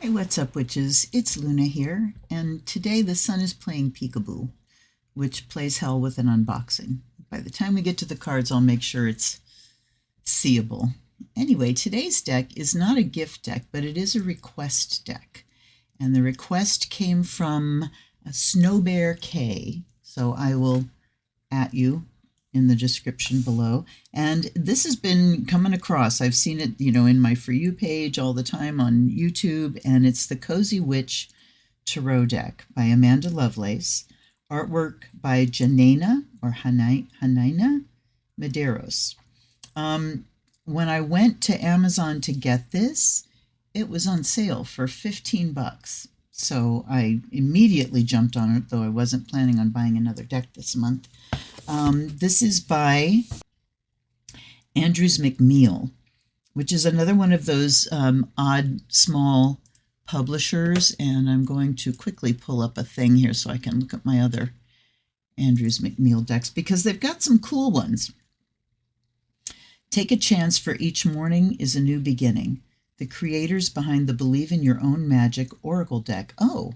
Hey, what's up, witches? It's Luna here, and today the sun is playing peekaboo, which plays hell with an unboxing. By the time we get to the cards, I'll make sure it's seeable. Anyway, today's deck is not a gift deck, but it is a request deck. And the request came from a Snow Bear K, so I will at you in the description below. And this has been coming across. I've seen it, in my For You page all the time on YouTube, and it's the TheZenWitch Tarot deck by Amanda Lovelace, artwork by Janina or Hanina Medeiros. When I went to Amazon to get this, it was on sale for $15. So I immediately jumped on it, though I wasn't planning on buying another deck this month. This is by Andrews McMeel, which is another one of those odd small publishers. And I'm going to quickly pull up a thing here so I can look at my other Andrews McMeel decks, because they've got some cool ones. Take a chance, for each morning is a new beginning. The creators behind the Believe in Your Own Magic Oracle deck. Oh,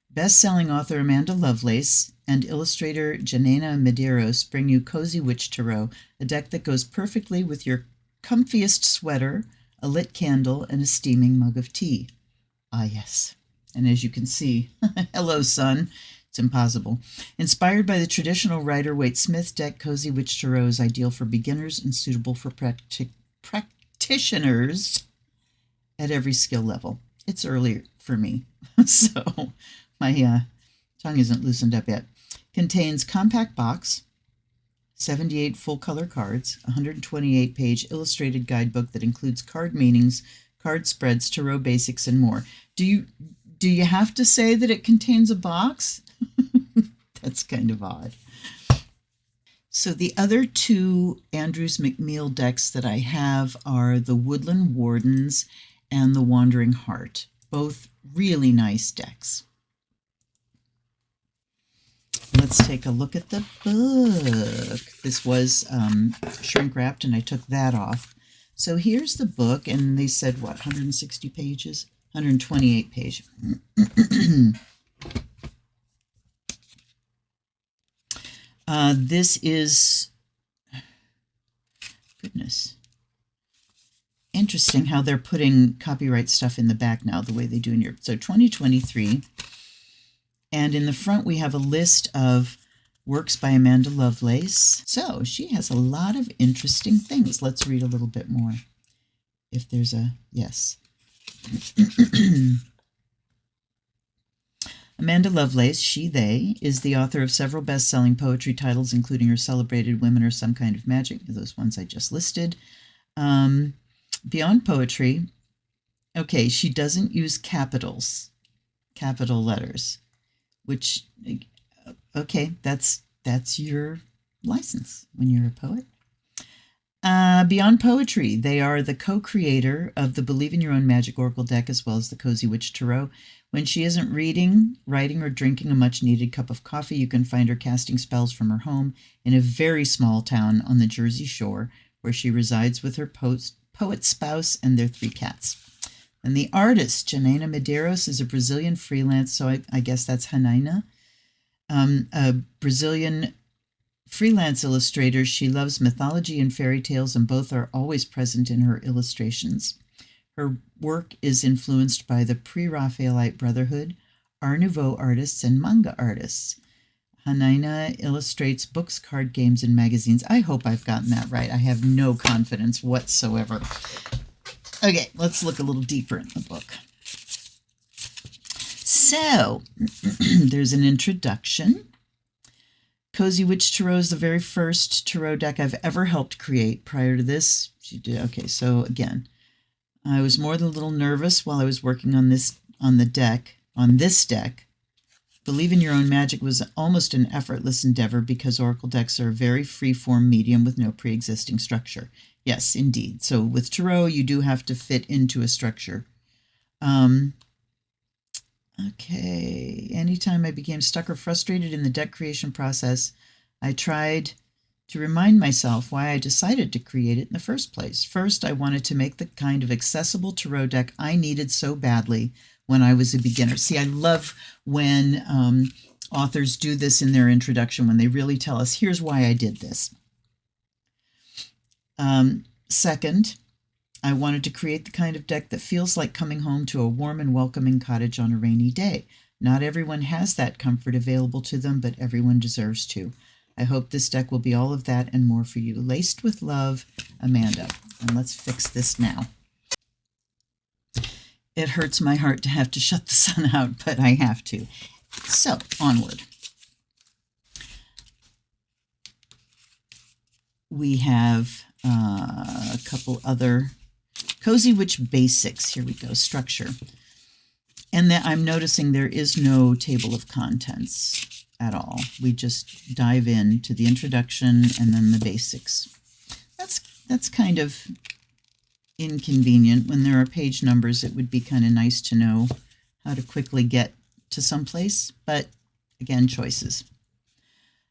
best-selling author Amanda Lovelace and illustrator Janina Medeiros bring you Cozy Witch Tarot, a deck that goes perfectly with your comfiest sweater, a lit candle, and a steaming mug of tea. Ah, yes. And as you can see, hello, sun. It's impossible. Inspired by the traditional Rider-Waite-Smith deck, Cozy Witch Tarot is ideal for beginners and suitable for practitioners at every skill level. It's early for me, so my tongue isn't loosened up yet. Contains compact box, 78 full-color cards, 128-page illustrated guidebook that includes card meanings, card spreads, tarot basics, and more. Do you have to say that it contains a box? That's kind of odd. So the other two Andrews McMeel decks that I have are the Woodland Wardens and the Wandering Heart. Both really nice decks. Let's take a look at the book. This was shrink wrapped, and I took that off. So here's the book, and they said, what, 160 pages? 128 pages. This is, goodness, interesting how they're putting copyright stuff in the back now, the way they do in Europe. So 2023. And in the front, we have a list of works by Amanda Lovelace. So she has a lot of interesting things. Let's read a little bit more, if there's a yes. Amanda Lovelace, she, they, is the author of several best-selling poetry titles, including her celebrated Women Are Some Kind of Magic, those ones I just listed. Beyond poetry, okay, she doesn't use capital letters, which, okay, that's your license when you're a poet. Beyond poetry, they are the co-creator of the Believe in Your Own Magic Oracle deck, as well as the Cozy Witch Tarot. When she isn't reading, writing, or drinking a much-needed cup of coffee, you can find her casting spells from her home in a very small town on the Jersey Shore, where she resides with her poet spouse and their 3 cats. And the artist, Janina Medeiros, is a Brazilian freelance, so I guess that's Hanina, a Brazilian freelance illustrator. She loves mythology and fairy tales, and both are always present in her illustrations. Her work is influenced by the pre-Raphaelite Brotherhood, Art Nouveau artists, and manga artists. Hanina illustrates books, card games, and magazines. I hope I've gotten that right. I have no confidence whatsoever. Okay, let's look a little deeper in the book. So, there's an introduction. Cozy Witch Tarot is the very first tarot deck I've ever helped create. Prior to this, she did. Okay, so again, I was more than a little nervous while I was working on this deck. Believe in Your Own Magic was almost an effortless endeavor because Oracle decks are a very free-form medium with no pre-existing structure. Yes, indeed. So with Tarot, you do have to fit into a structure. Okay. Anytime I became stuck or frustrated in the deck creation process, I tried to remind myself why I decided to create it in the first place. First, I wanted to make the kind of accessible tarot deck I needed so badly when I was a beginner. See, I love when authors do this in their introduction, when they really tell us, here's why I did this. Second, I wanted to create the kind of deck that feels like coming home to a warm and welcoming cottage on a rainy day. Not everyone has that comfort available to them, but everyone deserves to. I hope this deck will be all of that and more for you. Laced with love, Amanda. And let's fix this now. It hurts my heart to have to shut the sun out, but I have to. So, onward. We have a couple other Cozy Witch basics. Here we go, structure. And then I'm noticing there is no table of contents at all. We just dive into the introduction and then the basics. That's kind of inconvenient. When there are page numbers, it would be kind of nice to know how to quickly get to someplace, but again, choices.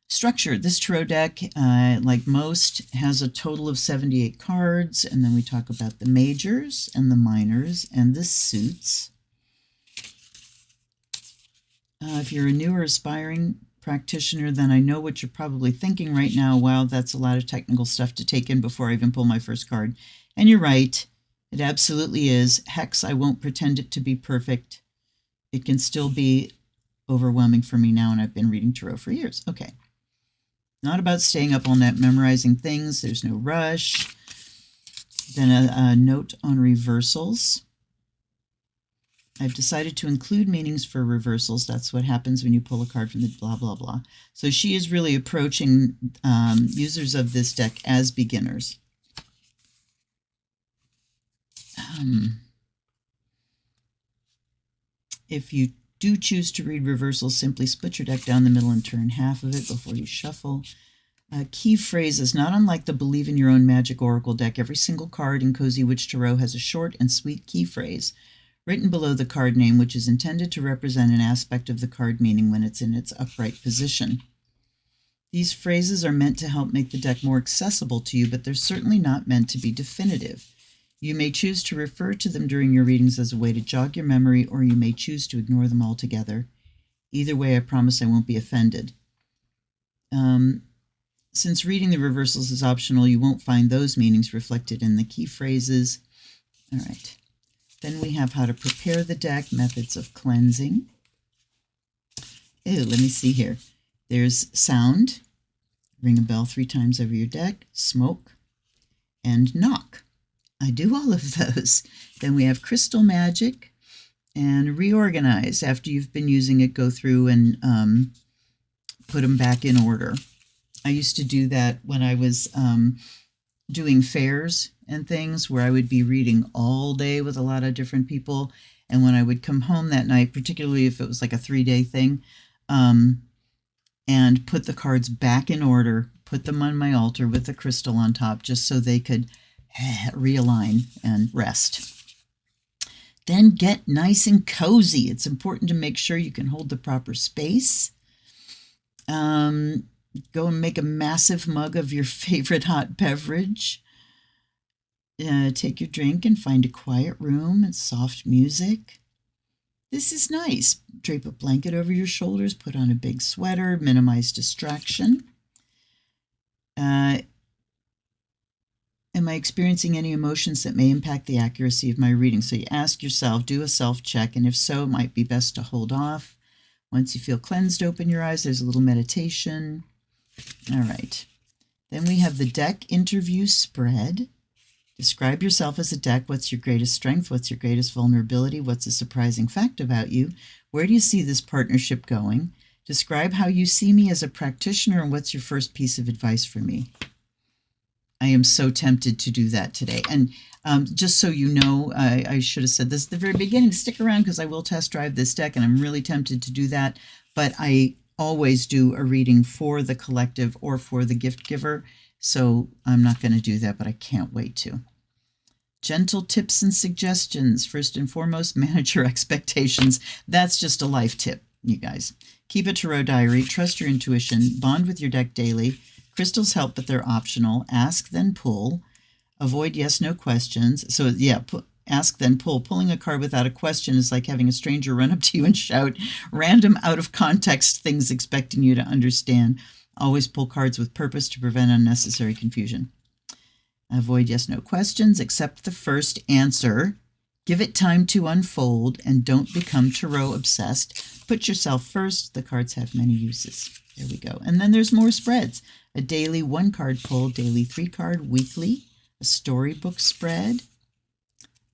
Structure. This tarot deck, like most, has a total of 78 cards, and then we talk about the majors and the minors and the suits. If you're a new or aspiring practitioner, then I know what you're probably thinking right now. Wow, that's a lot of technical stuff to take in before I even pull my first card. And you're right. It absolutely is. Hex, I won't pretend it to be perfect. It can still be overwhelming for me now, and I've been reading tarot for years. Okay. Not about staying up all night memorizing things. There's no rush. Then a note on reversals. I've decided to include meanings for reversals. That's what happens when you pull a card from the blah, blah, blah. So she is really approaching users of this deck as beginners. If you do choose to read reversals, simply split your deck down the middle and turn half of it before you shuffle. Key phrases. Not unlike the Believe in Your Own Magic Oracle deck, every single card in Cozy Witch Tarot has a short and sweet key phrase written below the card name, which is intended to represent an aspect of the card meaning when it's in its upright position. These phrases are meant to help make the deck more accessible to you, but they're certainly not meant to be definitive. You may choose to refer to them during your readings as a way to jog your memory, or you may choose to ignore them altogether. Either way, I promise I won't be offended. Since reading the reversals is optional, you won't find those meanings reflected in the key phrases. All right. Then we have how to prepare the deck, methods of cleansing. Let me see here. There's sound, ring a bell 3 times over your deck, smoke, and knock. I do all of those. Then we have crystal magic and reorganize. After you've been using it, go through and put them back in order. I used to do that when I was doing fairs and things, where I would be reading all day with a lot of different people. And when I would come home that night, particularly if it was like a 3-day thing, and put the cards back in order, put them on my altar with the crystal on top, just so they could realign and rest. Then get nice and cozy. It's important to make sure you can hold the proper space. Go and make a massive mug of your favorite hot beverage. Take your drink and find a quiet room and soft music. This is nice. Drape a blanket over your shoulders, put on a big sweater, minimize distraction. Am I experiencing any emotions that may impact the accuracy of my reading? So you ask yourself, do a self-check, and if so, it might be best to hold off. Once you feel cleansed, open your eyes. There's a little meditation. All right. Then we have the deck interview spread. Describe yourself as a deck. What's your greatest strength? What's your greatest vulnerability? What's a surprising fact about you? Where do you see this partnership going? Describe how you see me as a practitioner, and what's your first piece of advice for me? I am so tempted to do that today. And just so you know, I should have said this at the very beginning. Stick around because I will test drive this deck, and I'm really tempted to do that. But I always do a reading for the collective or for the gift giver. So I'm not going to do that, but I can't wait to. Gentle tips and suggestions. First and foremost, manage your expectations. That's just a life tip, you guys. Keep a tarot diary. Trust your intuition. Bond with your deck daily. Crystals help, but they're optional. Ask, then pull. Avoid yes/no questions. So yeah, ask, then pull. Pulling a card without a question is like having a stranger run up to you and shout random, out of context things expecting you to understand. Always pull cards with purpose to prevent unnecessary confusion. Avoid yes/no questions. Accept the first answer. Give it time to unfold, and don't become tarot obsessed. Put yourself first. The cards have many uses. There we go. And then there's more spreads. A daily 1-card pull, daily 3-card, weekly, a storybook spread,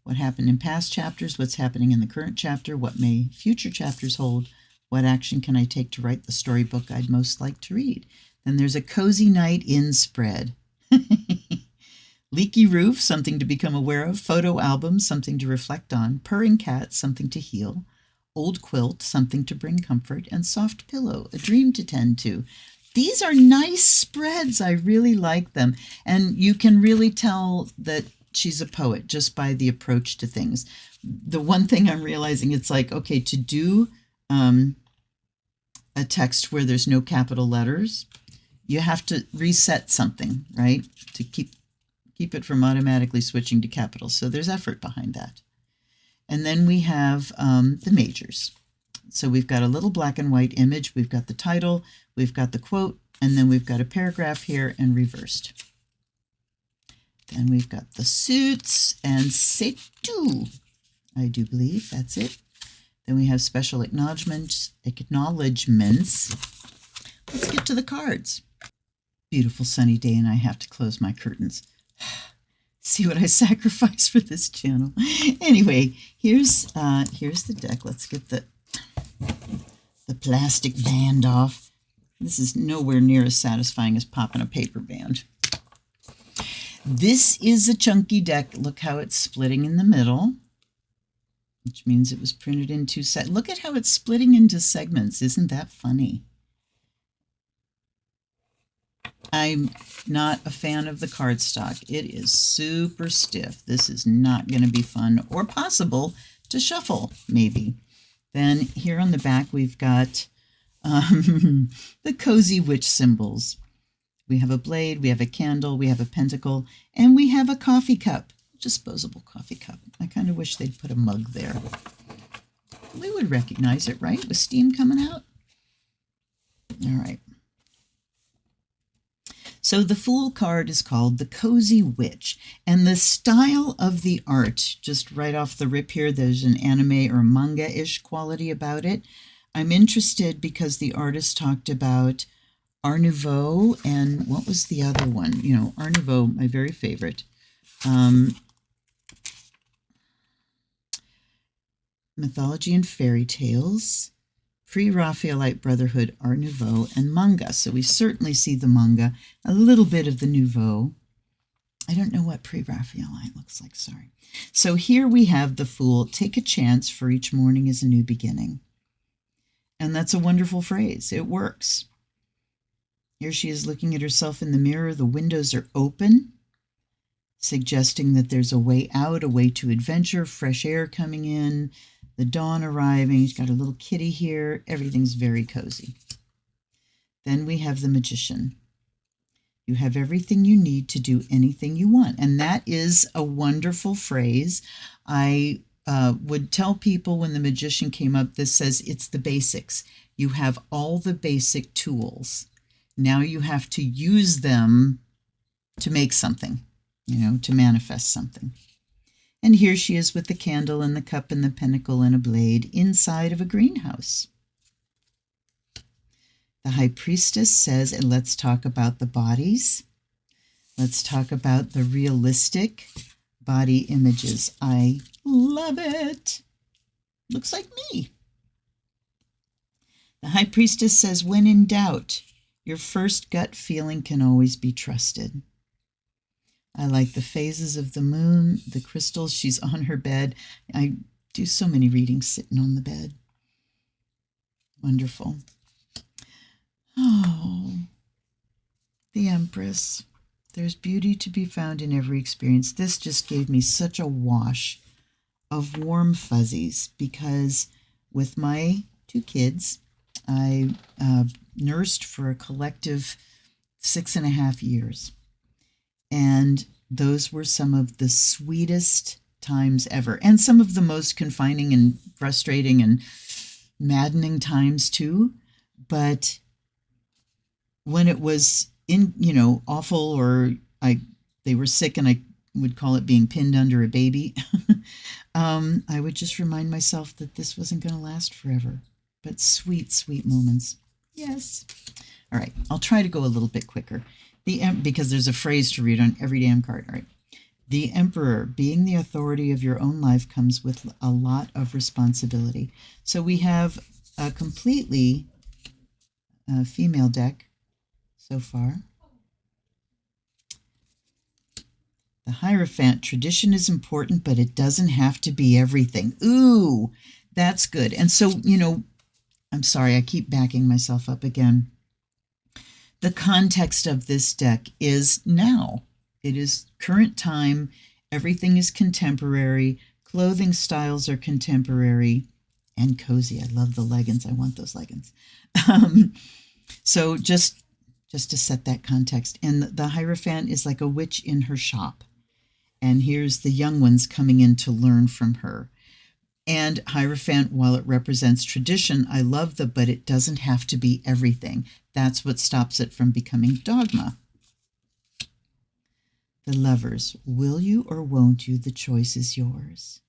what happened in past chapters, what's happening in the current chapter, what may future chapters hold, what action can I take to write the storybook I'd most like to read. Then there's a cozy night in spread. Leaky roof, something to become aware of. Photo album, something to reflect on. Purring cat, something to heal. Old quilt, something to bring comfort. And soft pillow, a dream to tend to. These are nice spreads. I really like them. And you can really tell that she's a poet just by the approach to things. The one thing I'm realizing, it's like, okay, to do a text where there's no capital letters, you have to reset something, right? To keep it from automatically switching to capitals. So there's effort behind that. And then we have the majors. So we've got a little black and white image. We've got the title, we've got the quote, and then we've got a paragraph here and reversed. Then we've got the suits and c'est tout. I do believe that's it. Then we have special acknowledgements. Let's get to the cards. Beautiful sunny day, and I have to close my curtains. See what I sacrifice for this channel. Anyway, here's the deck. Let's get the plastic band off. This is nowhere near as satisfying as popping a paper band. This is a chunky deck. Look how it's splitting in the middle, which means it was printed in 2 sets. Look at how it's splitting into segments. Isn't that funny? I'm not a fan of the cardstock. It is super stiff. This is not going to be fun or possible to shuffle, maybe. Then here on the back, we've got the cozy witch symbols. We have a blade, we have a candle, we have a pentacle, and we have a coffee cup, disposable coffee cup. I kind of wish they'd put a mug there. We would recognize it, right? With steam coming out. All right. So the Fool card is called the Cozy Witch, and the style of the art, just right off the rip here, there's an anime or manga-ish quality about it. I'm interested because the artist talked about Art Nouveau, and what was the other one? You know, Art Nouveau, my very favorite. Mythology and fairy tales, pre-Raphaelite Brotherhood, Art Nouveau, and manga. So we certainly see the manga, a little bit of the Nouveau. I don't know what pre-Raphaelite looks like, sorry. So here we have the Fool. Take a chance, for each morning is a new beginning. And that's a wonderful phrase. It works. Here she is looking at herself in the mirror. The windows are open, suggesting that there's a way out, a way to adventure, fresh air coming in, the dawn arriving. She's got a little kitty here. Everything's very cozy. Then we have the Magician. You have everything you need to do anything you want. And that is a wonderful phrase. I would tell people when the Magician came up, this says it's the basics. You have all the basic tools. Now you have to use them to make something, you know, to manifest something. And here she is with the candle and the cup and the pentacle and a blade inside of a greenhouse. The High Priestess says, and let's talk about the bodies. Let's talk about the realistic body images. I love it. Looks like me. The High Priestess says, when in doubt, your first gut feeling can always be trusted. I like the phases of the moon, the crystals. She's on her bed. I do so many readings sitting on the bed. Wonderful. Oh, the Empress. There's beauty to be found in every experience. This just gave me such a wash of warm fuzzies because with my 2 kids, I nursed for a collective 6.5 years. And those were some of the sweetest times ever, and some of the most confining and frustrating and maddening times too. But when it was awful, or they were sick and I would call it being pinned under a baby, I would just remind myself that this wasn't going to last forever. But sweet, sweet moments. Yes. All right, I'll try to go a little bit quicker. Because there's a phrase to read on every damn card. All right. The Emperor, being the authority of your own life, comes with a lot of responsibility. So we have a completely female deck so far. The Hierophant, tradition is important, but it doesn't have to be everything. Ooh, that's good. And so, I'm sorry, I keep backing myself up again. The context of this deck is now. It is current time. Everything is contemporary. Clothing styles are contemporary and cozy. I love the leggings. I want those leggings. So just to set that context. And the Hierophant is like a witch in her shop. And here's the young ones coming in to learn from her. And Hierophant, while it represents tradition, I love but it doesn't have to be everything. That's what stops it from becoming dogma. The Lovers, will you or won't you? The choice is yours.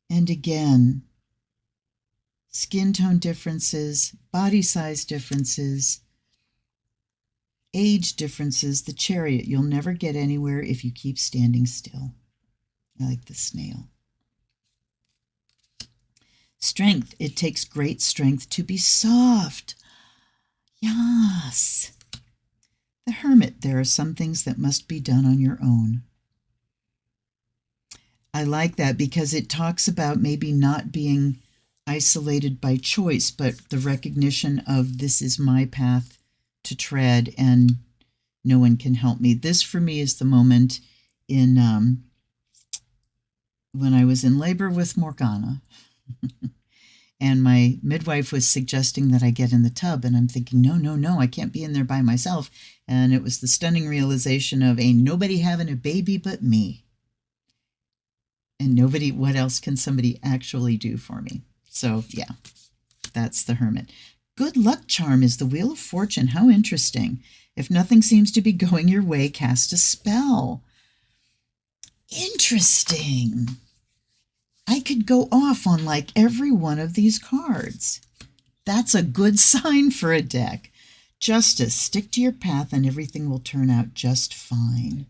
And again, skin tone differences, body size differences, age differences. The Chariot, you'll never get anywhere if you keep standing still. I like the snail. Strength, it takes great strength to be soft. Yes. The Hermit, there are some things that must be done on your own. I like that because it talks about maybe not being isolated by choice, but the recognition of this is my path to tread and no one can help me. This for me is the moment in when I was in labor with Morgana. And my midwife was suggesting that I get in the tub. And I'm thinking, no, I can't be in there by myself. And it was the stunning realization of ain't nobody having a baby but me. And what else can somebody actually do for me? So yeah, that's the Hermit. Good luck charm is the Wheel of Fortune. How interesting. If nothing seems to be going your way, cast a spell. Interesting. I could go off on like every one of these cards. That's a good sign for a deck. Justice, stick to your path and everything will turn out just fine.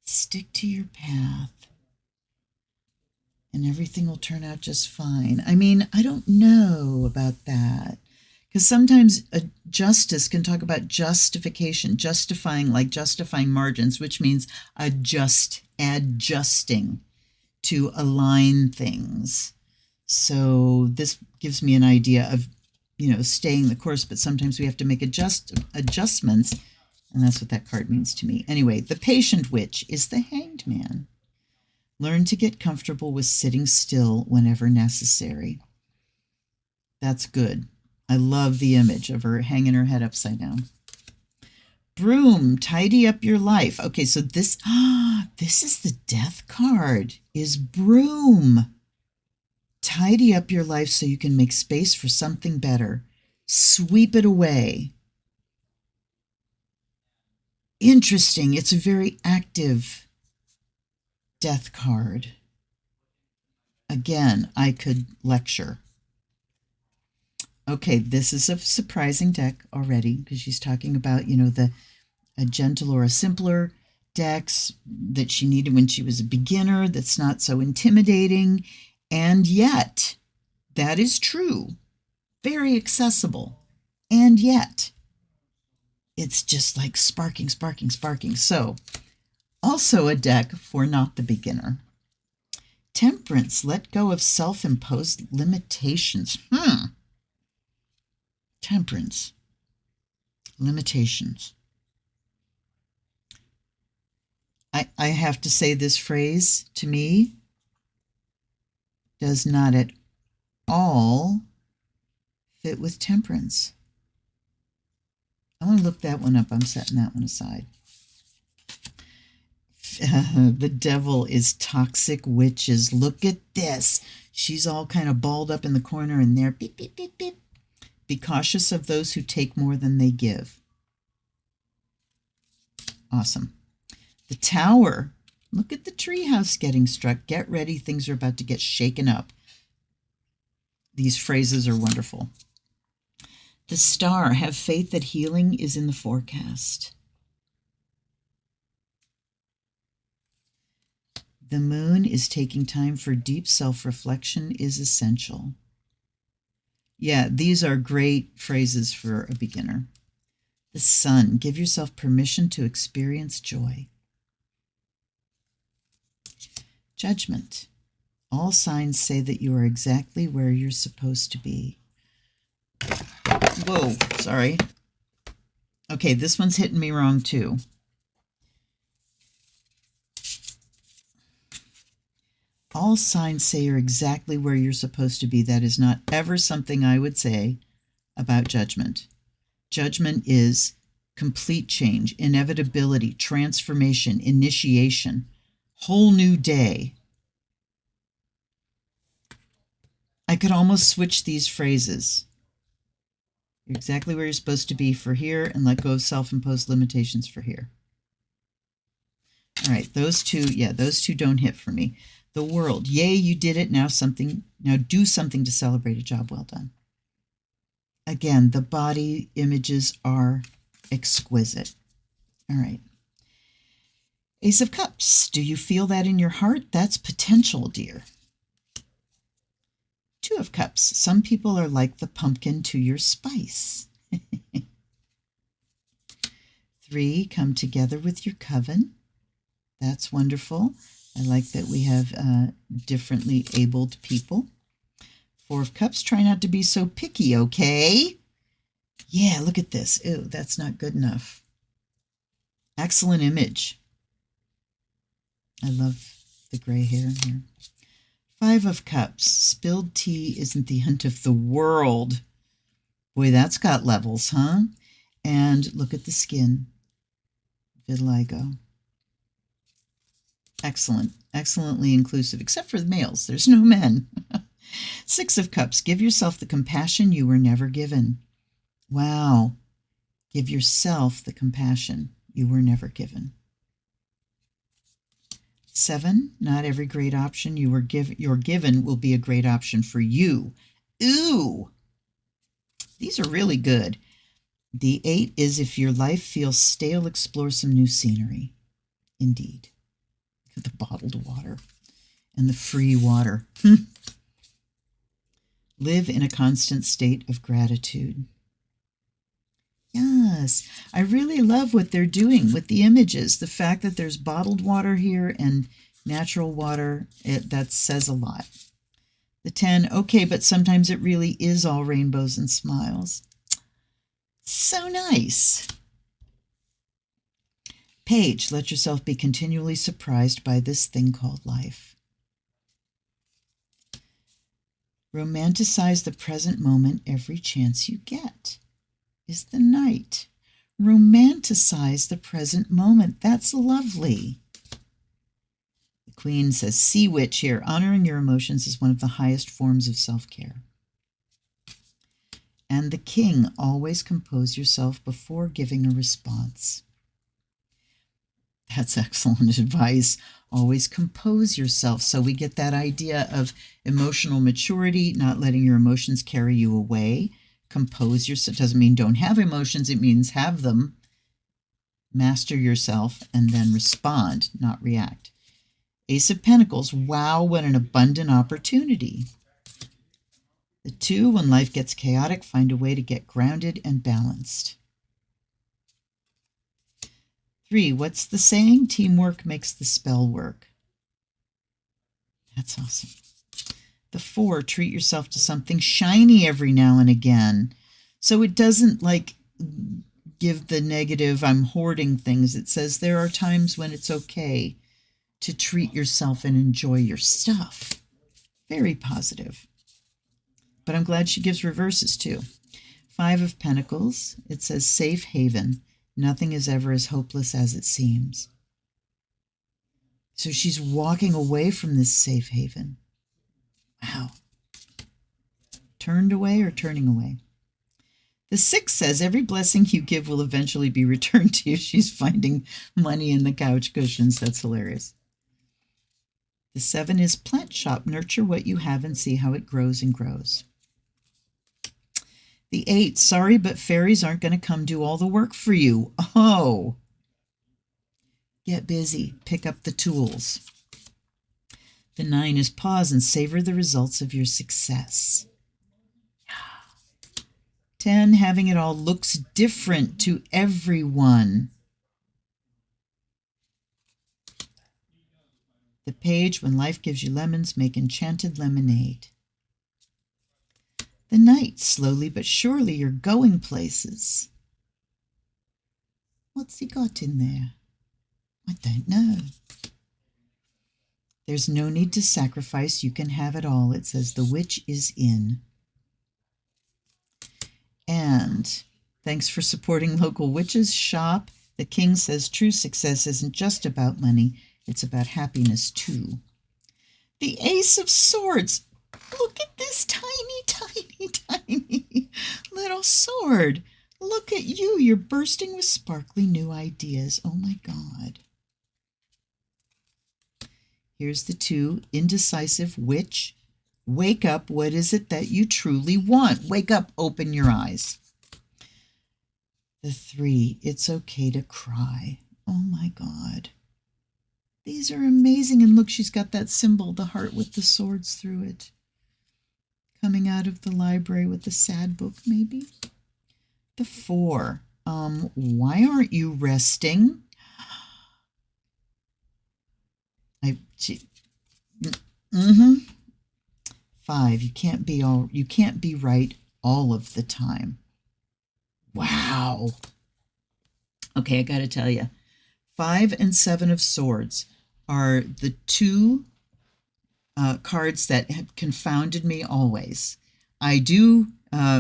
Stick to your path and everything will turn out just fine. I mean, I don't know about that. Because sometimes a justice can talk about justification, justifying margins, which means adjusting to align things. So this gives me an idea of, staying the course, but sometimes we have to make adjustments, and that's what that card means to me. Anyway, the Patient Witch is the Hanged Man. Learn to get comfortable with sitting still whenever necessary. That's good. I love the image of her hanging her head upside down. Broom, tidy up your life. Okay, so this is the Death card, is Broom. Tidy up your life so you can make space for something better. Sweep it away. Interesting. It's a very active Death card. Again, I could lecture. Okay, this is a surprising deck already because she's talking about, a gentle or a simpler decks that she needed when she was a beginner that's not so intimidating. And yet, that is true. Very accessible. And yet, it's just like sparking. So, also a deck for not the beginner. Temperance, let go of self-imposed limitations. Temperance. Limitations. I have to say this phrase, to me, does not at all fit with temperance. I want to look that one up. I'm setting that one aside. The devil is toxic witches. Look at this. She's all kind of balled up in the corner and there. Beep, beep, beep, beep. Be cautious of those who take more than they give. Awesome. The tower. Look at the treehouse getting struck. Get ready. Things are about to get shaken up. These phrases are wonderful. The star. Have faith that healing is in the forecast. The moon is taking time for deep self-reflection is essential. Yeah, these are great phrases for a beginner. The sun. Give yourself permission to experience joy. Judgment. All signs say that you are exactly where you're supposed to be. Whoa, sorry. Okay, this one's hitting me wrong too. All signs say you're exactly where you're supposed to be. That is not ever something I would say about judgment. Judgment is complete change, inevitability, transformation, initiation, whole new day. I could almost switch these phrases. You're exactly where you're supposed to be for here, and let go of self-imposed limitations for here. All right, those two don't hit for me. The world. Yay, you did it. Now do something to celebrate a job well done. Again, the body images are exquisite. All right. Ace of Cups. Do you feel that in your heart? That's potential, dear. Two of Cups. Some people are like the pumpkin to your spice. 3. Come together with your coven. That's wonderful. I like that we have differently abled people. 4 of Cups. Try not to be so picky, okay? Yeah, look at this. Ew, that's not good enough. Excellent image. I love the gray hair here. 5 of Cups. Spilled tea isn't the end of the world. Boy, that's got levels, huh? And look at the skin. Vitiligo. Excellent. Excellently inclusive, except for the males. There's no men. 6 of Cups. Give yourself the compassion you were never given. Wow. Give yourself the compassion you were never given. 7. Not every great option you're given will be a great option for you. Ooh. These are really good. The 8 is if your life feels stale, explore some new scenery. Indeed. Look at the bottled water and the free water. Live in a constant state of gratitude. Yes, I really love what they're doing with the images. The fact that there's bottled water here and natural water, that says a lot. The 10, okay, but sometimes it really is all rainbows and smiles. So nice. Page, let yourself be continually surprised by this thing called life. Romanticize the present moment every chance you get. Is the Knight. Romanticize the present moment. That's lovely. The Queen says, Sea Witch here. Honoring your emotions is one of the highest forms of self-care. And the King, always compose yourself before giving a response. That's excellent advice. Always compose yourself. So we get that idea of emotional maturity, not letting your emotions carry you away. Compose yourself. Doesn't mean don't have emotions. It means have them. Master yourself and then respond, not react. Ace of Pentacles. Wow, what an abundant opportunity. The 2, when life gets chaotic, find a way to get grounded and balanced. 3, what's the saying? Teamwork makes the spell work. That's awesome. The 4, treat yourself to something shiny every now and again. So it doesn't give the negative, I'm hoarding things. It says there are times when it's okay to treat yourself and enjoy your stuff. Very positive. But I'm glad she gives reverses too. Five of Pentacles. It says safe haven. Nothing is ever as hopeless as it seems. So she's walking away from this safe haven. Wow. Turned away or turning away? The 6 says every blessing you give will eventually be returned to you. She's finding money in the couch cushions. That's hilarious. The 7 is plant shop. Nurture what you have and see how it grows and grows. The 8, sorry, but fairies aren't going to come do all the work for you. Oh. Get busy. Pick up the tools. The 9 is pause and savor the results of your success. 10, having it all looks different to everyone. The page, when life gives you lemons, make enchanted lemonade. The Knight, slowly but surely you're going places. What's he got in there? I don't know. There's no need to sacrifice. You can have it all. It says the witch is in. And thanks for supporting local witches. Shop. The King says true success isn't just about money. It's about happiness too. The Ace of Swords. Look at this tiny, tiny, tiny little sword. Look at you. You're bursting with sparkly new ideas. Oh my God. Here's the 2, indecisive witch. Wake up. What is it that you truly want? Wake up. Open your eyes. The 3, it's okay to cry. Oh my God. These are amazing. And look, she's got that symbol, the heart with the swords through it. Coming out of the library with the sad book, maybe. The 4, why aren't you resting? 5, you can't be right all of the time. Wow. Okay, I got to tell you, 5 and 7 of Swords are the 2 cards that have confounded me always. I do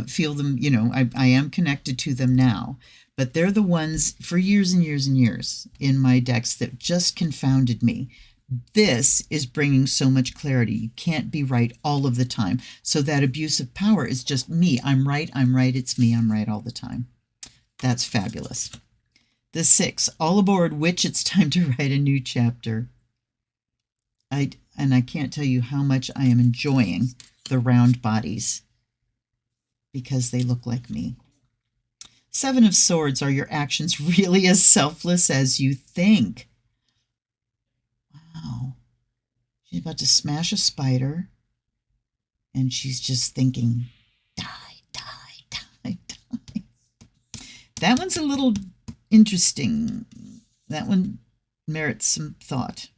feel them, I am connected to them now, but they're the ones for years and years and years in my decks that just confounded me. This is bringing so much clarity. You can't be right all of the time. So that abuse of power is just me. I'm right, it's me, I'm right all the time. That's fabulous. The 6, all aboard, witch, it's time to write a new chapter. I can't tell you how much I am enjoying the round bodies because they look like me. 7 of Swords, are your actions really as selfless as you think? Wow. She's about to smash a spider, and she's just thinking, die, die, die, die. That one's a little interesting. That one merits some thought.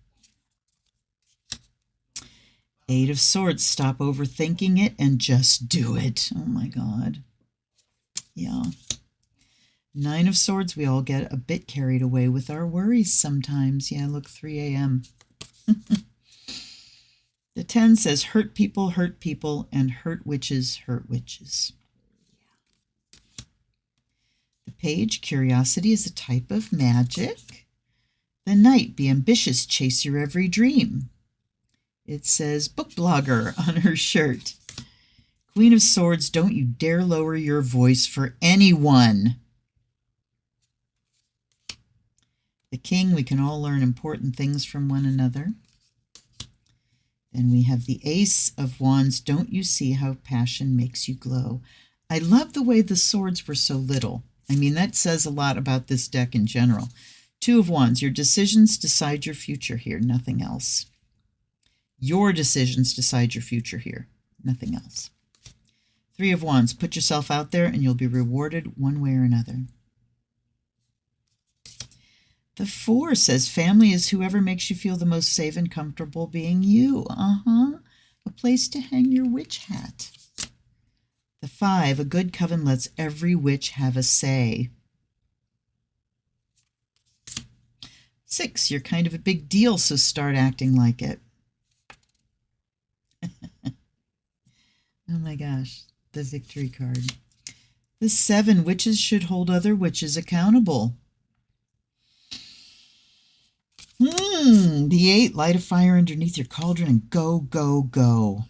8 of Swords, stop overthinking it and just do it. Oh my God. Yeah. 9 of Swords, we all get a bit carried away with our worries sometimes. Yeah, look, 3 a.m. The 10 says hurt people, and hurt witches, hurt witches. The page, curiosity is a type of magic. The Knight, be ambitious, chase your every dream. It says book blogger on her shirt. Queen of Swords, don't you dare lower your voice for anyone. The King, we can all learn important things from one another. Then we have the Ace of Wands, don't you see how passion makes you glow? I love the way the swords were so little. I mean, that says a lot about this deck in general. 2 of Wands, your decisions decide your future here, nothing else. Your decisions decide your future here, nothing else. 3 of Wands, put yourself out there and you'll be rewarded one way or another. The 4 says family is whoever makes you feel the most safe and comfortable being you. A place to hang your witch hat. The 5, a good coven lets every witch have a say. 6, you're kind of a big deal, so start acting like it. Oh my gosh, the victory card. The 7 witches should hold other witches accountable. The 8, light a fire underneath your cauldron and go, go, go.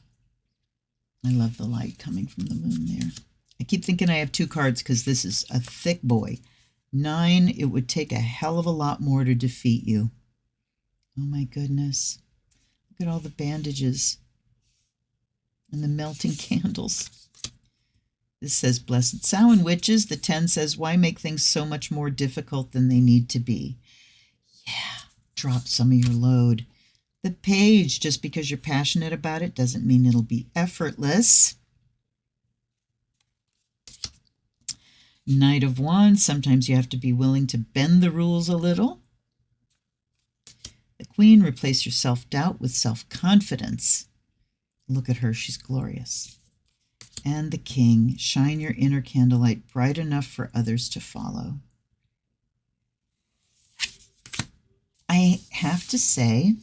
I love the light coming from the moon there. I keep thinking I have 2 cards because this is a thick boy. 9, it would take a hell of a lot more to defeat you. Oh my goodness. Look at all the bandages and the melting candles. This says, Blessed Samhain witches. The 10 says, why make things so much more difficult than they need to be? Yeah, drop some of your load. The page, just because you're passionate about it doesn't mean it'll be effortless. Knight of Wands, sometimes you have to be willing to bend the rules a little. The Queen, replace your self-doubt with self-confidence. Look at her, she's glorious. And the King, shine your inner candlelight bright enough for others to follow. I have to say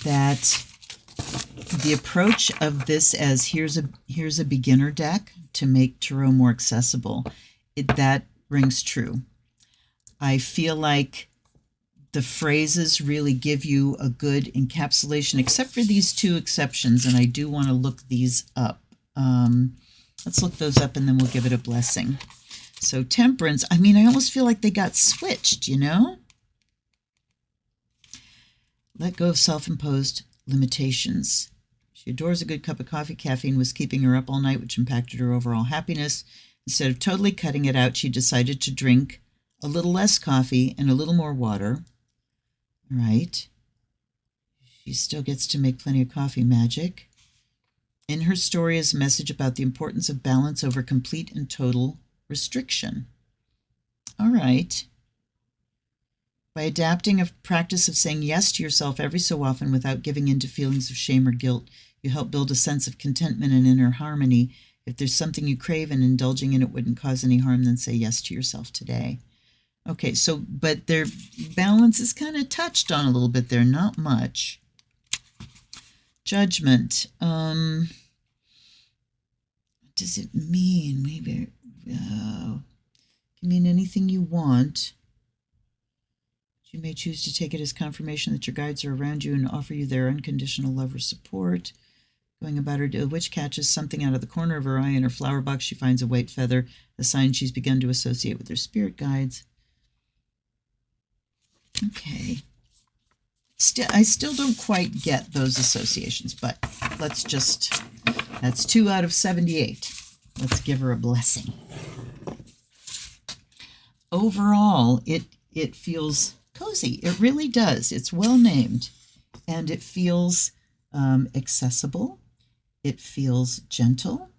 that the approach of this as here's a beginner deck to make tarot more accessible, that rings true. I feel like the phrases really give you a good encapsulation, except for these 2 exceptions, and I do want to look these up. Let's look those up and then we'll give it a blessing. So Temperance, I mean, I almost feel like they got switched, you know? Let go of self-imposed limitations. She adores a good cup of coffee. Caffeine was keeping her up all night, which impacted her overall happiness. Instead of totally cutting it out, she decided to drink a little less coffee and a little more water. All right. She still gets to make plenty of coffee magic. In her story is a message about the importance of balance over complete and total restriction. All right. By adapting a practice of saying yes to yourself every so often without giving in to feelings of shame or guilt, you help build a sense of contentment and inner harmony. If there's something you crave and indulging in it wouldn't cause any harm, then say yes to yourself today. Okay, so, but their balance is kind of touched on a little bit there, not much. Judgment. What does it mean? Maybe it can mean anything you want. You may choose to take it as confirmation that your guides are around you and offer you their unconditional love or support. Going about her day, a witch catches something out of the corner of her eye. In her flower box, she finds a white feather, a sign she's begun to associate with her spirit guides. Okay. I still don't quite get those associations, but let's just, that's 2 out of 78. Let's give her a blessing. Overall, it feels cozy. It really does. It's well named, and it feels accessible. It feels gentle,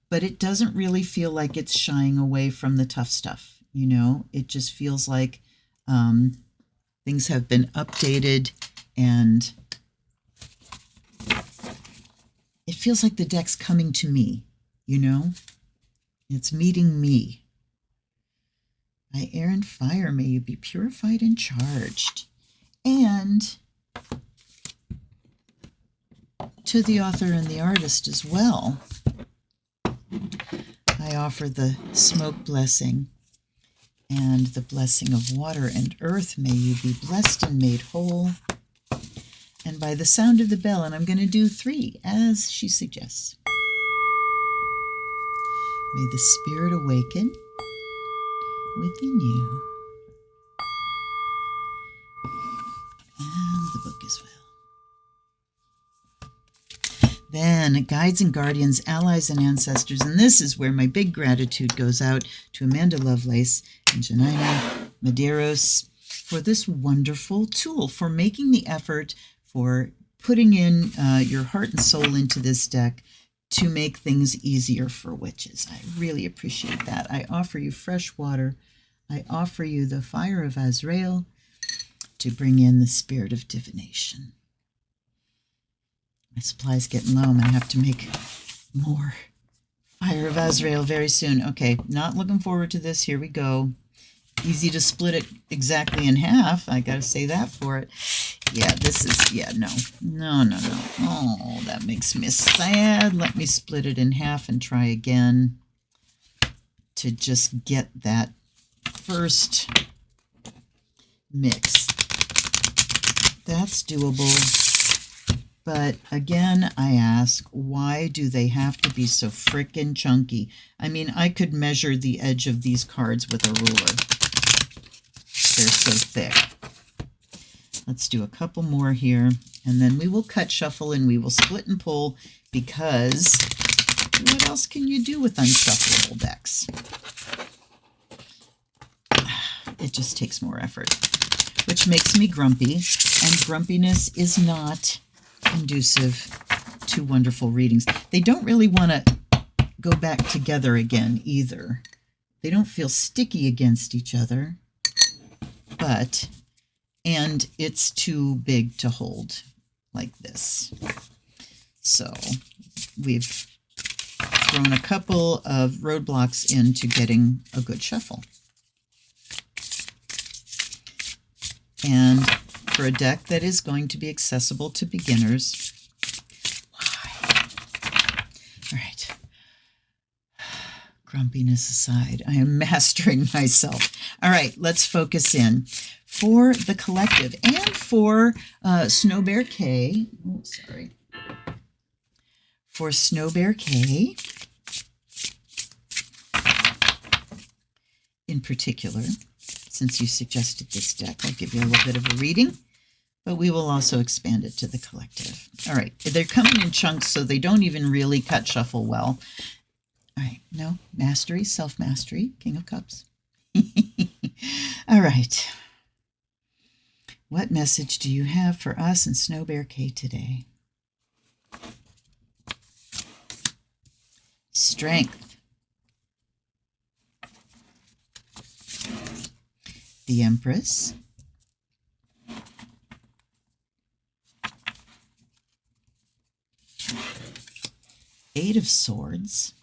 but it doesn't really feel like it's shying away from the tough stuff. You know, it just feels like things have been updated, and it feels like the deck's coming to me, you know? It's meeting me. By air and fire, may you be purified and charged. And to the author and the artist as well, I offer the smoke blessing and the blessing of water and earth. May you be blessed and made whole. And by the sound of the bell, and I'm going to do 3 as she suggests. May the spirit awaken within you. And the book as well. Then guides and guardians, allies and ancestors. And this is where my big gratitude goes out to Amanda Lovelace and Janina Medeiros for this wonderful tool, for making the effort, for putting in your heart and soul into this deck to make things easier for witches. I really appreciate that. I offer you fresh water. I offer you the fire of Azrael to bring in the spirit of divination. My supply's getting low. I'm going to have to make more fire of Azrael very soon. Okay, not looking forward to this. Here we go. Easy to split it exactly in half. I got to say that for it. Yeah, this is, yeah, no. Oh, that makes me sad. Let me split it in half and try again. to just get that first mix. That's doable. But again, I ask, why do they have to be so frickin' chunky? I mean, I could measure the edge of these cards with a ruler. They're so thick. Let's do a couple more here, and then we will cut shuffle and we will split and pull, because what else can you do with unshuffleable decks? It just takes more effort, which makes me grumpy, and grumpiness is not conducive to wonderful readings. They don't really want to go back together again either. They don't feel sticky against each other, and it's too big to hold like this. So we've thrown a couple of roadblocks into getting a good shuffle. And for a deck that is going to be accessible to beginners. Why? All right. Grumpiness aside, I am mastering myself. All right, let's focus in. For the collective and for Snow Bear K, for Snow Bear K in particular, since you suggested this deck, I'll give you a little bit of a reading, but we will also expand it to the collective. All right, they're coming in chunks, so they don't even really cut shuffle well. All right, no, mastery, self-mastery, King of Cups. All right. What message do you have for us in Snow Bear K today? Strength. The Empress. Eight of Swords.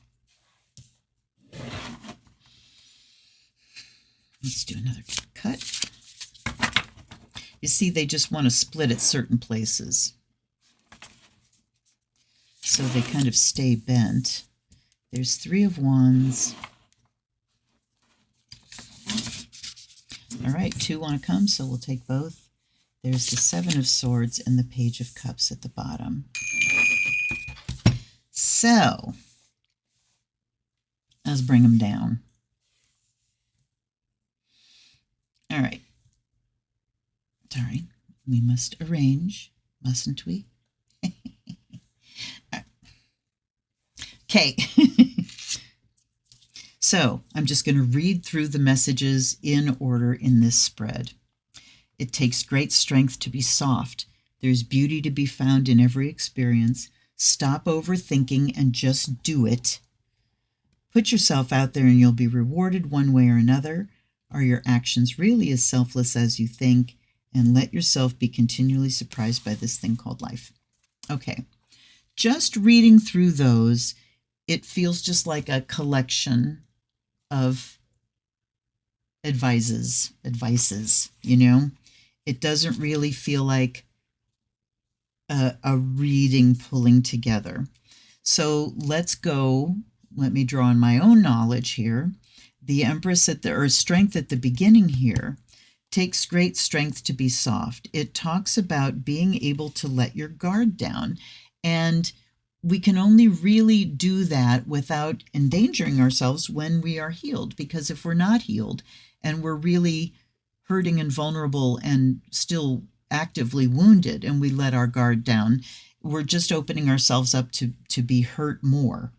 Let's do another cut. You see, they just want to split at certain places, so they kind of stay bent. There's Three of Wands. All right, two want to come, so we'll take both. There's the Seven of Swords and the Page of Cups at the bottom. So let's bring them down. All right. Sorry, we must arrange, mustn't we? Okay. So I'm just going to read through the messages in order in this spread. It takes great strength to be soft. There's beauty to be found in every experience. Stop overthinking and just do it. Put yourself out there and you'll be rewarded one way or another. Are your actions really as selfless as you think? And let yourself be continually surprised by this thing called life. Okay, just reading through those, it feels just like a collection of advices, you know? It doesn't really feel like a reading pulling together. So let's go, let me draw on my own knowledge here. The Empress or Strength at the beginning here takes great strength to be soft. It talks about being able to let your guard down. And we can only really do that without endangering ourselves when we are healed. Because if we're not healed and we're really hurting and vulnerable and still actively wounded and we let our guard down, we're just opening ourselves up to be hurt more.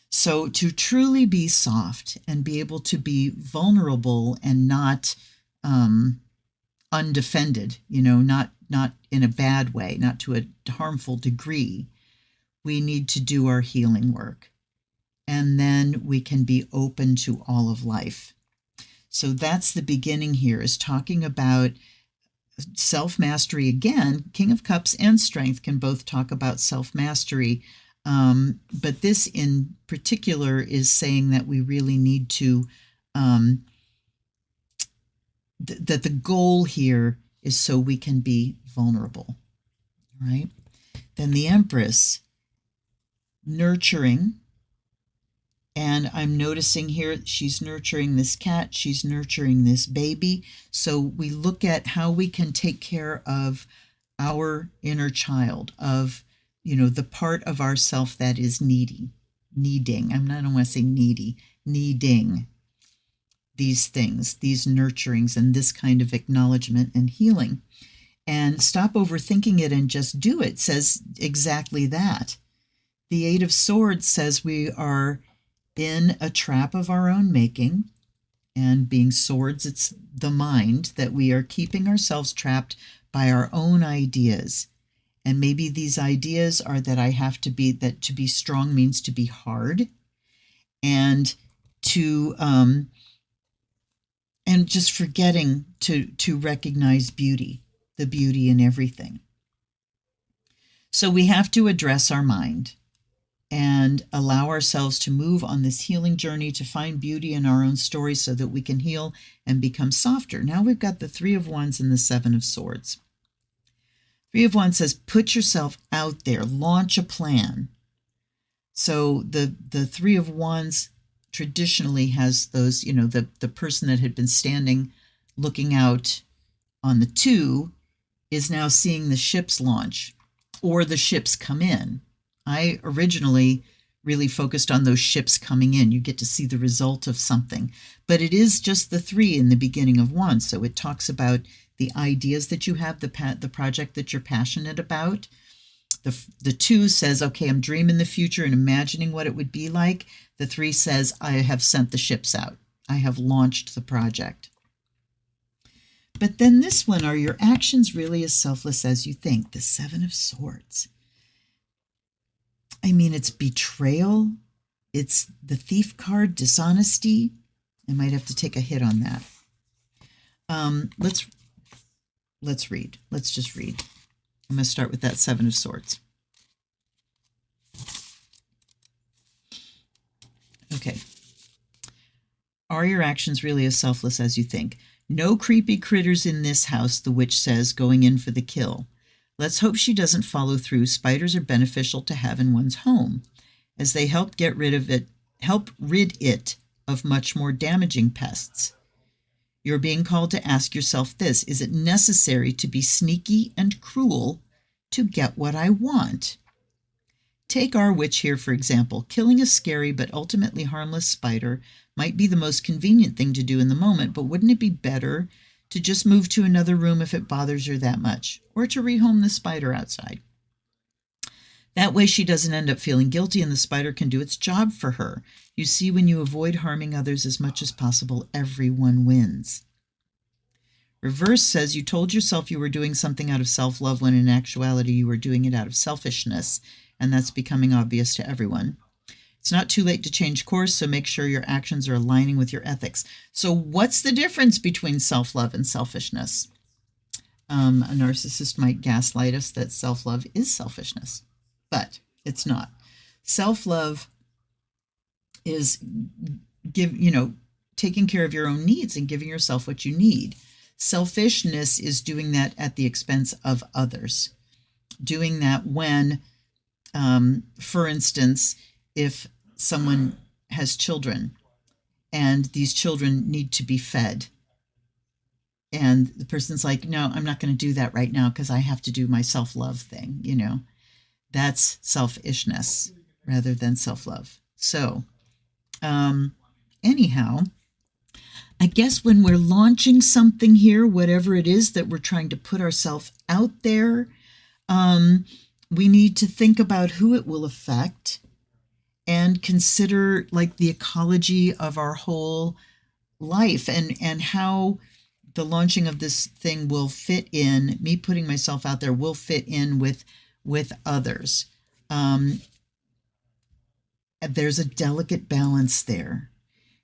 So to truly be soft and be able to be vulnerable and not undefended, you know, not in a bad way, not to a harmful degree, we need to do our healing work. And then we can be open to all of life. So that's the beginning here, is talking about self-mastery again. King of Cups and Strength can both talk about self-mastery. But this in particular is saying that we really need to that the goal here is so we can be vulnerable, right? Then the Empress, nurturing And I'm noticing here she's nurturing this cat, she's nurturing this baby. So we look at how we can take care of our inner child, of, the part of ourself that is needing. I don't want to say needy, needing these things, these nurturings, and this kind of acknowledgement and healing. And stop overthinking it and just do it says exactly that. The Eight of Swords says we are in a trap of our own making, and being swords, it's the mind, that we are keeping ourselves trapped by our own ideas. And maybe these ideas are that that to be strong means to be hard, and and just forgetting to recognize beauty, the beauty in everything. So we have to address our mind and allow ourselves to move on this healing journey to find beauty in our own story so that we can heal and become softer. Now we've got the Three of Wands and the Seven of Swords. Three of Wands says, put yourself out there, launch a plan. So the Three of Wands traditionally has those, the person that had been standing looking out on the two is now seeing the ships launch or the ships come in. I originally really focused on those ships coming in. You get to see the result of something. But it is just the three in the beginning of Wands. So it talks about the ideas that you have, the project that you're passionate about. The two says, okay, I'm dreaming the future and imagining what it would be like. The three says, I have sent the ships out. I have launched the project. But then this one, are your actions really as selfless as you think? The Seven of Swords. I mean, it's betrayal. It's the Thief card, dishonesty. I might have to take a hit on that. Let's read. Let's just read. I'm going to start with that Seven of Swords. Okay. Are your actions really as selfless as you think? No creepy critters in this house, the witch says, going in for the kill. Let's hope she doesn't follow through. Spiders are beneficial to have in one's home, as they help rid it of much more damaging pests. You're being called to ask yourself this: is it necessary to be sneaky and cruel to get what I want? Take our witch here, for example. Killing a scary but ultimately harmless spider might be the most convenient thing to do in the moment, but wouldn't it be better to just move to another room if it bothers her that much, or to rehome the spider outside? That way she doesn't end up feeling guilty and the spider can do its job for her. You see, when you avoid harming others as much as possible, everyone wins. Reverse says you told yourself you were doing something out of self-love when in actuality you were doing it out of selfishness, and that's becoming obvious to everyone. It's not too late to change course, so make sure your actions are aligning with your ethics. So what's the difference between self-love and selfishness? A narcissist might gaslight us that self-love is selfishness, but it's not. Self-love is taking care of your own needs and giving yourself what you need. Selfishness is doing that at the expense of others. Doing that when, for instance, if someone has children and these children need to be fed, and the person's like, no, I'm not going to do that right now because I have to do my self-love thing, that's selfishness rather than self-love. So anyhow, I guess when we're launching something here, whatever it is that we're trying to put ourselves out there, we need to think about who it will affect and consider like the ecology of our whole life and how the launching of this thing will fit in, me putting myself out there will fit in with others. There's a delicate balance there,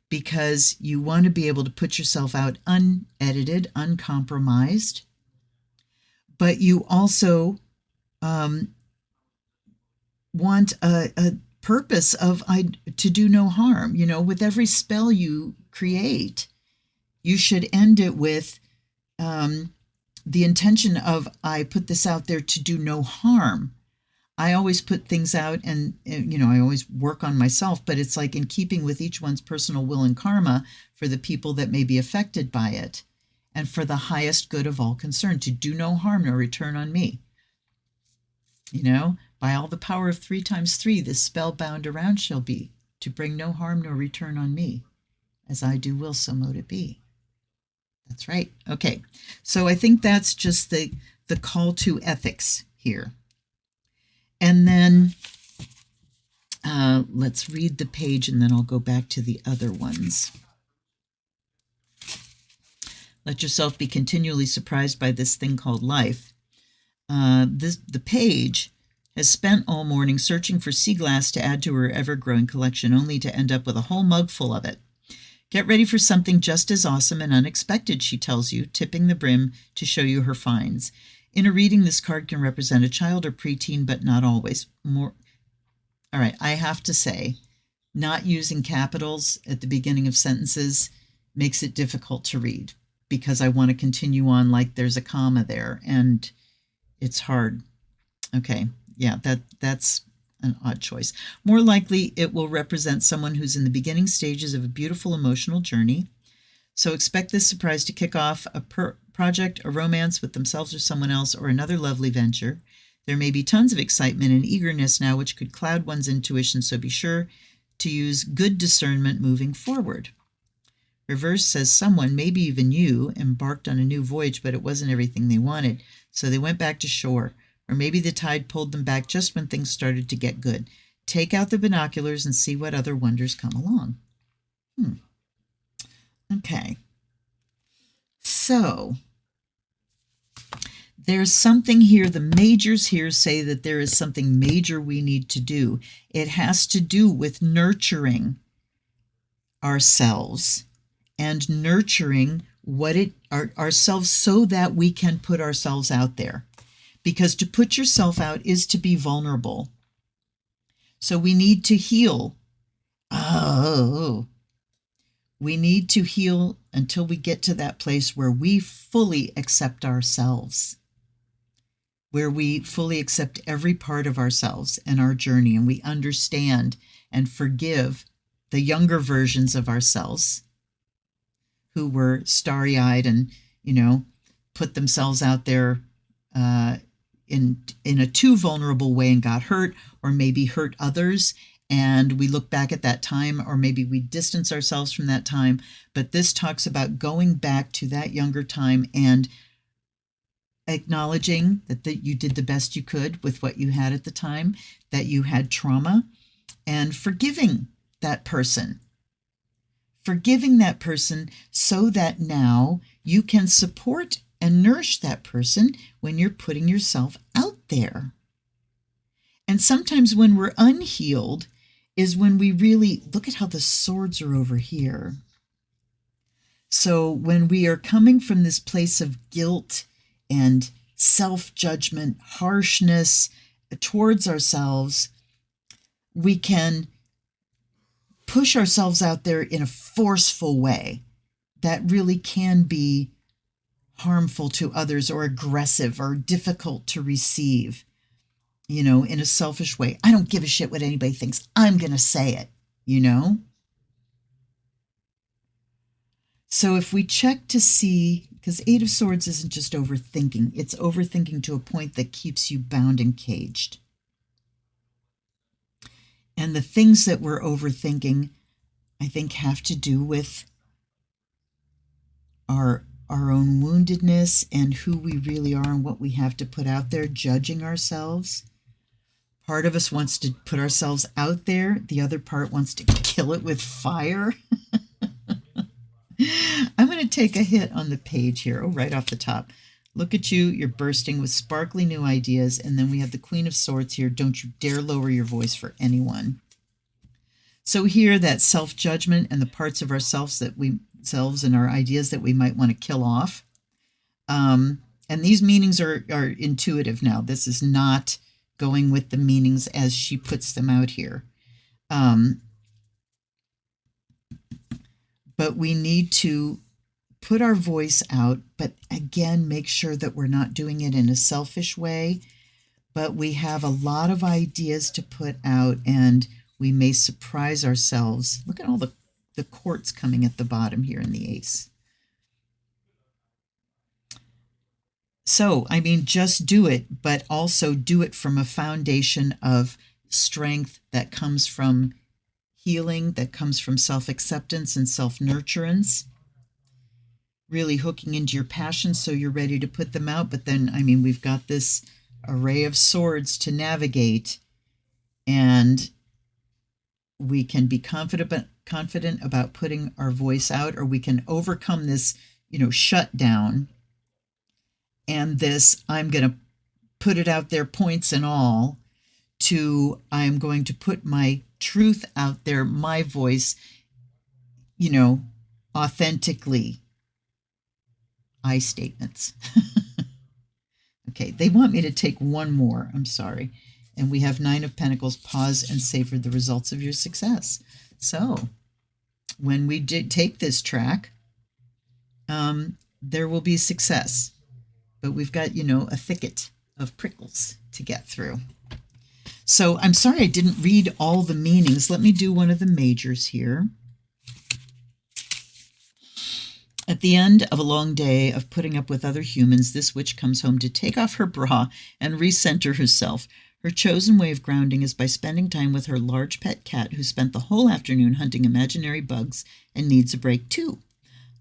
because you want to be able to put yourself out unedited, uncompromised, but you also want a purpose of to do no harm. With every spell you create, you should end it with the intention of, I put this out there to do no harm. I always put things out and, you know, I always work on myself, but it's like in keeping with each one's personal will and karma for the people that may be affected by it and for the highest good of all concerned, to do no harm nor return on me. You know, by all the power of 3 times 3, this spell bound around shall be, to bring no harm nor return on me. As I do will, so mote it be. That's right. Okay. So I think that's just the call to ethics here. And then let's read the page, and then I'll go back to the other ones. Let yourself be continually surprised by this thing called life. The page has spent all morning searching for sea glass to add to her ever-growing collection, only to end up with a whole mug full of it. Get ready for something just as awesome and unexpected, she tells you, tipping the brim to show you her finds. In a reading, this card can represent a child or preteen, but not always. All right, I have to say, not using capitals at the beginning of sentences makes it difficult to read, because I want to continue on like there's a comma there, and it's hard. Okay, yeah, that's an odd choice. More likely, it will represent someone who's in the beginning stages of a beautiful emotional journey. So expect this surprise to kick off a project, a romance with themselves or someone else, or another lovely venture. There may be tons of excitement and eagerness now, which could cloud one's intuition, so be sure to use good discernment moving forward. Reverse says someone, maybe even you, embarked on a new voyage, but it wasn't everything they wanted, so they went back to shore. Or maybe the tide pulled them back just when things started to get good. Take out the binoculars and see what other wonders come along. Okay. So there's something here. The majors here say that there is something major we need to do. It has to do with nurturing ourselves and nurturing ourselves so that we can put ourselves out there. Because to put yourself out is to be vulnerable. So we need to heal. We need to heal until we get to that place where we fully accept ourselves, where we fully accept every part of ourselves and our journey, and we understand and forgive the younger versions of ourselves who were starry-eyed and, you know, put themselves out there in a too vulnerable way and got hurt, or maybe hurt others, and we look back at that time, or maybe we distance ourselves from that time. But this talks about going back to that younger time and acknowledging that you did the best you could with what you had at the time, that you had trauma, and forgiving that person. Forgiving that person so that now you can support and nourish that person when you're putting yourself out there. And sometimes when we're unhealed is when we really, look at how the swords are over here. So when we are coming from this place of guilt and self-judgment, harshness towards ourselves, we can push ourselves out there in a forceful way that really can be harmful to others or aggressive or difficult to receive, you know, in a selfish way. I don't give a shit what anybody thinks. I'm going to say it, you know? So if we check to see, because Eight of Swords isn't just overthinking, it's overthinking to a point that keeps you bound and caged. And the things that we're overthinking, I think, have to do with our own woundedness and who we really are and what we have to put out there, judging ourselves. Part of us wants to put ourselves out there. The other part wants to kill it with fire. I'm going to take a hit on the page here. Oh, right off the top. Look at you. You're bursting with sparkly new ideas. And then we have the Queen of Swords here. Don't you dare lower your voice for anyone. So here, that self-judgment and the parts of ourselves and our ideas that we might want to kill off. And these meanings are intuitive now. This is not going with the meanings as she puts them out here. But we need to put our voice out, but again, make sure that we're not doing it in a selfish way, but we have a lot of ideas to put out, and we may surprise ourselves. Look at all the quartz coming at the bottom here in the ace. So, I mean, just do it, but also do it from a foundation of strength that comes from healing, that comes from self-acceptance and self-nurturance, really hooking into your passions so you're ready to put them out. But then, I mean, we've got this array of swords to navigate, and we can be confident about putting our voice out, or we can overcome this, shutdown, and this I'm going to put it out there, points and all, to I'm going to put my truth out there, my voice, authentically. I statements. Okay, they want me to take one more. I'm sorry. And we have 9 of Pentacles. Pause and savor the results of your success. So when we take this track, there will be success. But we've got, a thicket of prickles to get through. So I'm sorry I didn't read all the meanings. Let me do one of the majors here. At the end of a long day of putting up with other humans, this witch comes home to take off her bra and recenter herself. Her chosen way of grounding is by spending time with her large pet cat, who spent the whole afternoon hunting imaginary bugs and needs a break too.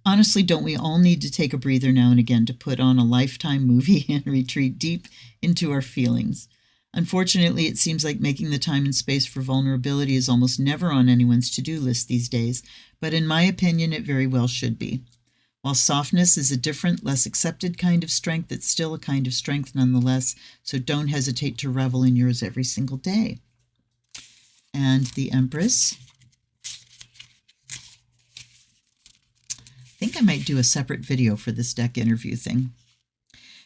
Honestly, don't we all need to take a breather now and again to put on a Lifetime movie and retreat deep into our feelings? Unfortunately, it seems like making the time and space for vulnerability is almost never on anyone's to-do list these days, but in my opinion, it very well should be. While softness is a different, less accepted kind of strength, it's still a kind of strength nonetheless, so don't hesitate to revel in yours every single day. And the Empress. I think I might do a separate video for this deck interview thing.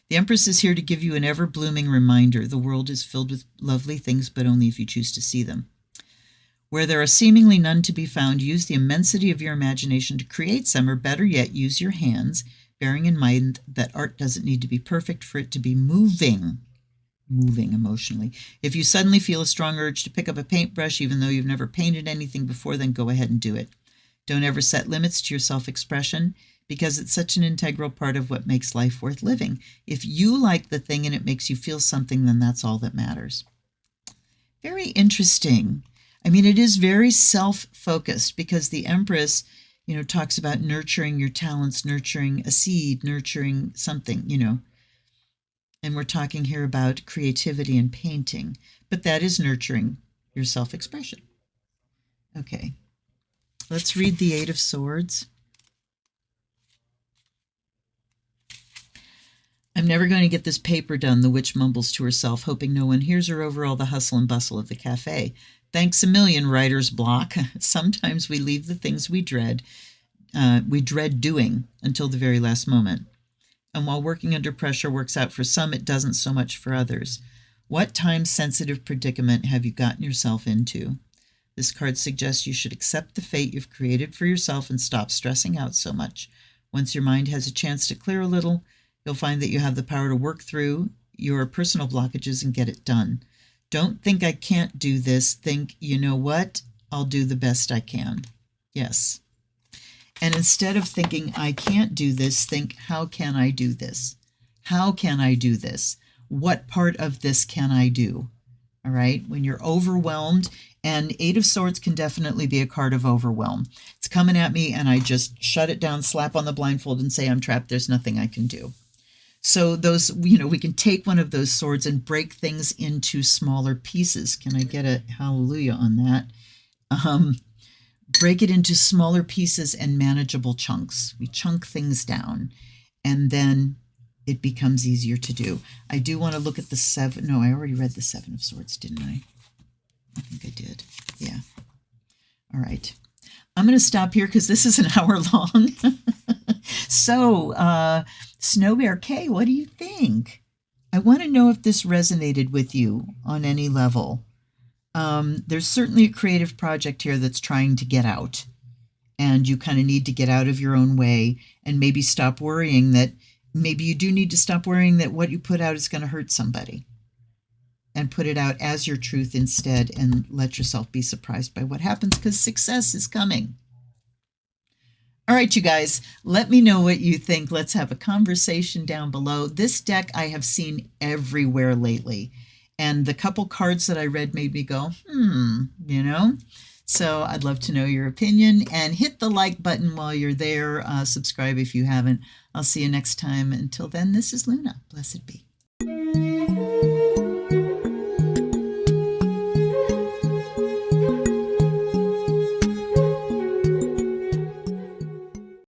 The Empress is here to give you an ever-blooming reminder. The world is filled with lovely things, but only if you choose to see them. Where there are seemingly none to be found, use the immensity of your imagination to create some, or better yet, use your hands, bearing in mind that art doesn't need to be perfect for it to be moving emotionally. If you suddenly feel a strong urge to pick up a paintbrush, even though you've never painted anything before, then go ahead and do it. Don't ever set limits to your self-expression, because it's such an integral part of what makes life worth living. If you like the thing and it makes you feel something, then that's all that matters. Very interesting. I mean, it is very self-focused, because the Empress, talks about nurturing your talents, nurturing a seed, nurturing something, And we're talking here about creativity and painting, but that is nurturing your self-expression. Okay, let's read the 8 of Swords. I'm never going to get this paper done, the witch mumbles to herself, hoping no one hears her over all the hustle and bustle of the cafe. Thanks a million, writer's block. Sometimes we leave the things we dread doing until the very last moment. And while working under pressure works out for some, it doesn't so much for others. What time-sensitive predicament have you gotten yourself into? This card suggests you should accept the fate you've created for yourself and stop stressing out so much. Once your mind has a chance to clear a little, you'll find that you have the power to work through your personal blockages and get it done. Don't think I can't do this. Think, you know what? I'll do the best I can. Yes. And instead of thinking, I can't do this, think, how can I do this? How can I do this? What part of this can I do? All right. When you're overwhelmed, and 8 of Swords can definitely be a card of overwhelm. It's coming at me and I just shut it down, slap on the blindfold and say, I'm trapped. There's nothing I can do. So those, we can take one of those swords and break things into smaller pieces. Can I get a hallelujah on that? Break it into smaller pieces and manageable chunks. We chunk things down, and then it becomes easier to do. I do want to look at the 7. No, I already read the 7 of Swords, didn't I? I think I did. Yeah. All right. I'm going to stop here because this is an hour long. So, Snow Bear K, what do you think? I want to know if this resonated with you on any level. There's certainly a creative project here that's trying to get out, and you kind of need to get out of your own way and maybe stop worrying that maybe you do need to stop worrying that what you put out is going to hurt somebody. and put it out as your truth instead, and let yourself be surprised by what happens, because success is coming. All right, you guys, let me know what you think. Let's have a conversation down below. This deck I have seen everywhere lately, and the couple cards that I read made me go, you know? So I'd love to know your opinion, and hit the like button while you're there. Subscribe if you haven't. I'll see you next time. Until then, this is Luna. Blessed be.